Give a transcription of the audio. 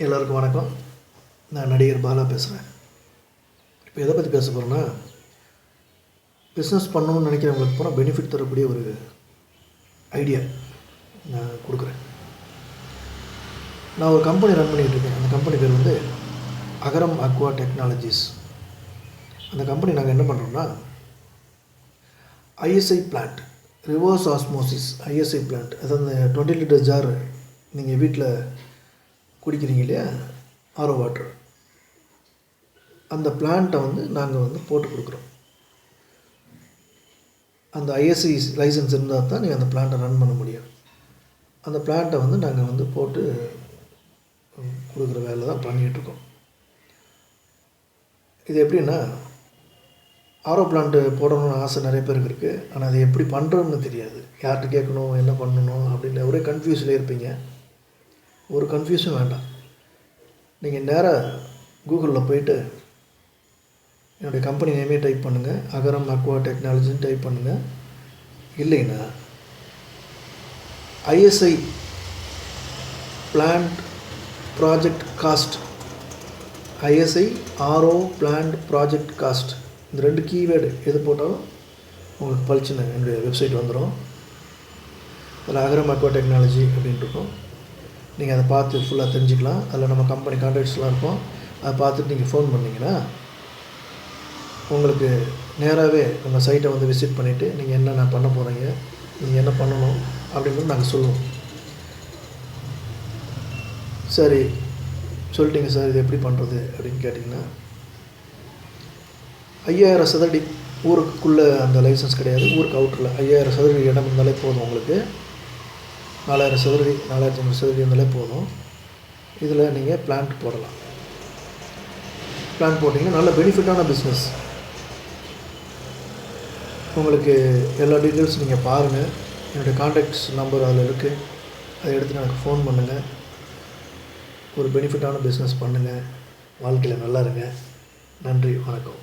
எல்லாருக்கும் வணக்கம். நான் நடிகர் பாலா பேசுகிறேன். இப்போ எதை பற்றி பேச போகிறேன்னா, பிஸ்னஸ் பண்ணணும்னு நினைக்கிறவங்களுக்கு போனால் பெனிஃபிட் தரக்கூடிய ஒரு ஐடியா நான் கொடுக்குறேன். நான் ஒரு கம்பெனி ரன் பண்ணிக்கிட்டு இருக்கேன். அந்த கம்பெனி பேர் வந்து அகரம் அக்வா டெக்னாலஜிஸ். அந்த கம்பெனி நாங்கள் என்ன பண்ணுறோம்னா, ISI plant, reverse osmosis ISI plant, அதாவது 20 லிட்டர் ஜார் நீங்கள் வீட்டில் குடிக்கிறீங்க இல்லையா, ஆரோ வாட்டர், அந்த பிளான்ட்டை வந்து நாங்கள் வந்து போட்டு கொடுக்குறோம். அந்த ஐஎஸ்ஐ லைசன்ஸ் இருந்தால் தான் நீங்கள் அந்த பிளான்ட்டை ரன் பண்ண முடியும். அந்த பிளான்ட்டை வந்து நாங்கள் வந்து போட்டு கொடுக்குற வேலை தான் பண்ணிகிட்ருக்கோம். இது எப்படின்னா, ஆரோ பிளான்ட்டு போடணும்னு ஆசை நிறைய பேருக்கு இருக்குது. ஆனால் அதை எப்படி பண்ணுறோன்னு தெரியாது. யார்கிட்ட கேட்கணும், என்ன பண்ணணும் அப்படின்னு ஒரே கன்ஃபியூஷனில் இருப்பீங்க. ஒரு கன்ஃபியூஷன் வேண்டாம். நீங்கள் நேராக கூகுளில் போயிட்டு என்னுடைய கம்பெனி நேமே டைப் பண்ணுங்கள், அகரம் அக்வா டெக்னாலஜின்னு டைப் பண்ணுங்கள். இல்லைன்னா ISI plant project cost, ISI RO plant project cost, இந்த 2 கீவேர்டு எது போட்டாலும் உங்களுக்கு பளிச்சுன்னு என்னுடைய வெப்சைட் வந்துடும். அதில் அகரம் அக்வா டெக்னாலஜி அப்படின்ட்டு இருக்கும். நீங்கள் அதை பார்த்து ஃபுல்லாக தெரிஞ்சுக்கலாம். அதில் நம்ம கம்பெனி கான்டாக்ட்ஸ்லாம் இருக்கும். அதை பார்த்துட்டு நீங்கள் ஃபோன் பண்ணிங்கன்னா உங்களுக்கு நேராகவே நம்ம சைட்டை வந்து விசிட் பண்ணிவிட்டு நீங்கள் என்னென்ன பண்ண போகிறீங்க, நீங்கள் என்ன பண்ணணும் அப்படின்றது நாங்கள் சொல்லுவோம். சரி சொல்லிட்டீங்க சார், இது எப்படி பண்ணுறது அப்படின்னு கேட்டிங்கன்னா, 5000 சதுரடி ஊருக்குள்ளே அந்த லைசன்ஸ் கிடையாது. ஊருக்கு அவுட்டரில் 5000 சதுரடி இடம் இருந்தாலே போதும். உங்களுக்கு 4000 சதுரடி 4500 சதுரடி இருந்தாலே போதும். இதில் நீங்கள் பிளான்ட் போடலாம். பிளான்ட் போட்டிங்கன்னா நல்ல பெனிஃபிட்டான பிஸ்னஸ். உங்களுக்கு எல்லா டீட்டெயில்ஸ் நீங்கள் பாருங்கள். என்னுடைய கான்டாக்ட்ஸ் நம்பர் அதில் இருக்குது. அதை எடுத்து எனக்கு ஃபோன் பண்ணுங்கள். ஒரு பெனிஃபிட்டான பிஸ்னஸ் பண்ணுங்கள். வாழ்க்கையில் நல்லா இருங்க. நன்றி, வணக்கம்.